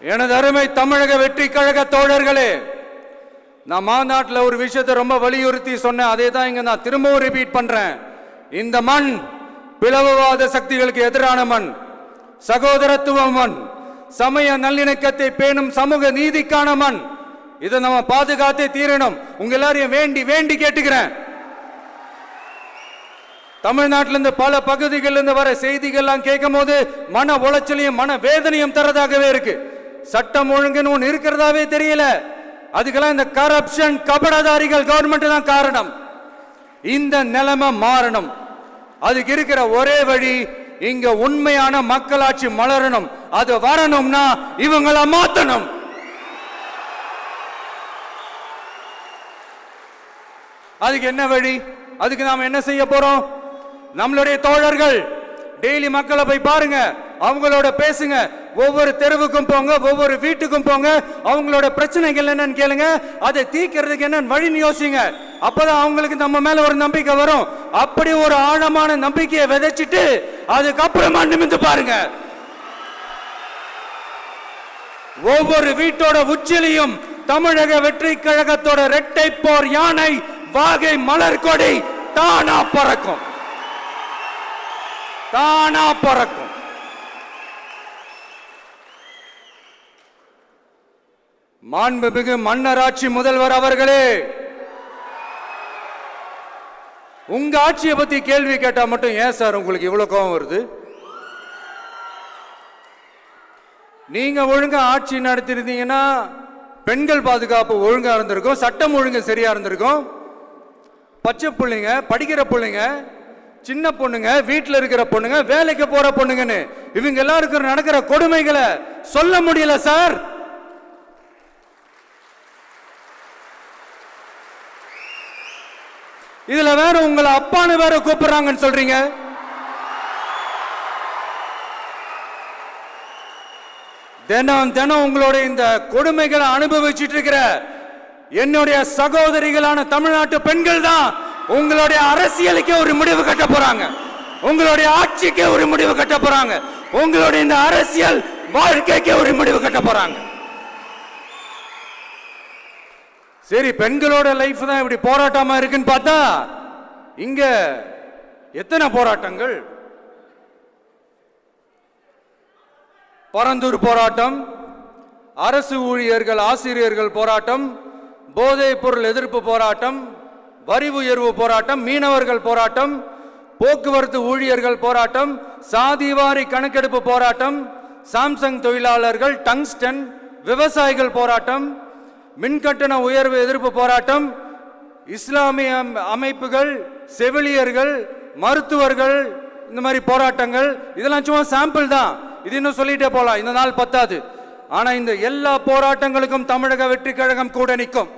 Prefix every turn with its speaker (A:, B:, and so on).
A: எனது அருமை தமிழக வெற்றி கழக தோழர்களே, நான் மாநாட்டில் ஒரு விஷயத்தை ரொம்ப வலியுறுத்தி சொன்னேன். அதே தான் இங்க நான் திரும்பவும் ரிப்பீட் பண்றேன். இந்த மண் பிளவுவாத சக்திகளுக்கு எதிரான மண், சகோதரத்துவ மண், சமய நல்லிணக்கத்தை பேணும் சமூக நீதிக்கான மண். இதை நம்ம பாதுகாத்தே தீரணும். உங்க எல்லாரையும் வேண்டி வேண்டி கேட்டுக்கிறேன். தமிழ்நாட்டிலிருந்து பல பகுதிகளிலிருந்து வர செய்திகள்லாம் கேட்கும் போது மன உளைச்சலையும் மன வேதனையும் தரதாகவே இருக்கு. சட்டம் ஒழுங்குன்னு ஒன்று இருக்கிறதாவே தெரியல. அதுக்கெல்லாம் இந்த கரப்ஷன் கபடதாரிகள் கவர்மெண்ட் தான் காரணம். இந்த நிலைமை மாறணும். அதுக்கு இருக்கிற ஒரே வழி, இங்க உண்மையான மக்களாட்சி மலரணும். அது வரணும்னா இவங்களை மாத்தணும். அதுக்கு என்ன வழி? அதுக்கு நாம என்ன செய்ய போறோம்? நம்மளுடைய தோழர்கள் டெய்லி மக்களை போய் பாருங்க, அவங்களோட பேசுங்க, ஒவ்வொரு தெருவுக்கும் போங்க, ஒவ்வொரு வீட்டுக்கும் போங்க, அவங்களோட பிரச்சனைகள் என்னன்னு கேளுங்க, அதை தீர்க்கிறதுக்கு என்னன்னு வழி யோசிங்க. அப்பதான் அவங்களுக்கு நம்ம மேல ஒரு நம்பிக்கை வரும். அப்படி ஒரு ஆழமான நம்பிக்கையை விதைச்சிட்டு அதுக்கப்புறமா நிமிந்து பாருங்க. ஒவ்வொரு வீட்டோட உச்சிலையும் தமிழக வெற்றி கழகத்தோட இரட்டை போர் யானை வாகை மலர் கொடி தானா பறக்கும், தானா பறக்கும். மாண்புமிகு மன்னராட்சி முதல்வர் அவர்களே, உங்க ஆட்சியை பத்தி கேள்வி கேட்டா மட்டும் ஏன் சார் உங்களுக்கு இவ்வளவு கோபம் வருது? நீங்க ஒழுங்கா ஆட்சி நடத்திருந்தீங்கன்னா பெண்கள் பாதுகாப்பு ஒழுங்கா இருந்திருக்கும், சட்டம் ஒழுங்கு சரியா இருந்திருக்கும். பச்சை பிள்ளைங்க, படிக்கிற பிள்ளைங்க, சின்ன பொண்ணுங்க, வீட்டில் இருக்கிற பொண்ணுங்க, வேலைக்கு போற பொண்ணுங்கன்னு இவங்க எல்லாருக்கும் நடக்கிற கொடுமைகளை சொல்ல முடியல சார். இதுல வேற உங்களை அப்பான்னு வேற கூப்பிடுறாங்கன்னு சொல்றீங்க. தினம் தினம் உங்களுடைய இந்த கொடுமைகளை அனுபவிச்சுட்டு இருக்கிற என்னுடைய சகோதரிகளான தமிழ்நாட்டு பெண்கள் தான் உங்களுடைய அரசியலுக்கே ஒரு முடிவு கட்ட போறாங்க, உங்களுடைய ஆட்சிக்கே ஒரு முடிவு கட்ட போறாங்க, உங்களுடைய இந்த அரசியல் வாழ்க்கைக்கே ஒரு முடிவு கட்ட போறாங்க. சரி, பெண்களோட லைஃப் தான் இப்படி போராட்டமா இருக்குன்னு பார்த்தா இங்க எத்தனை போராட்டங்கள்? பரந்தூர் போராட்டம், அரசு ஊழியர்கள் ஆசிரியர்கள் போராட்டம், போதைப் பொருள் எதிர்ப்பு போராட்டம், வரி உயர்வு போராட்டம், மீனவர்கள் போராட்டம், போக்குவரத்து ஊழியர்கள் போராட்டம், சாதிவாரி கணக்கெடுப்பு போராட்டம், சாம்சங் தொழிலாளர்கள், டங்ஸ்டன், விவசாயிகள் போராட்டம், மின்கட்டண உயர்வு எதிர்ப்பு போராட்டம், இஸ்லாமிய அமைப்புகள், செவிலியர்கள், மருத்துவர்கள், இந்த மாதிரி போராட்டங்கள். இதெல்லாம் சும்மா சாம்பிள் தான். இது இன்னும் சொல்லிட்டே போலாம், இந்த நாள் பத்தாது. ஆனா இந்த எல்லா போராட்டங்களுக்கும் தமிழக வெற்றி கழகம் கூட நிற்கும்.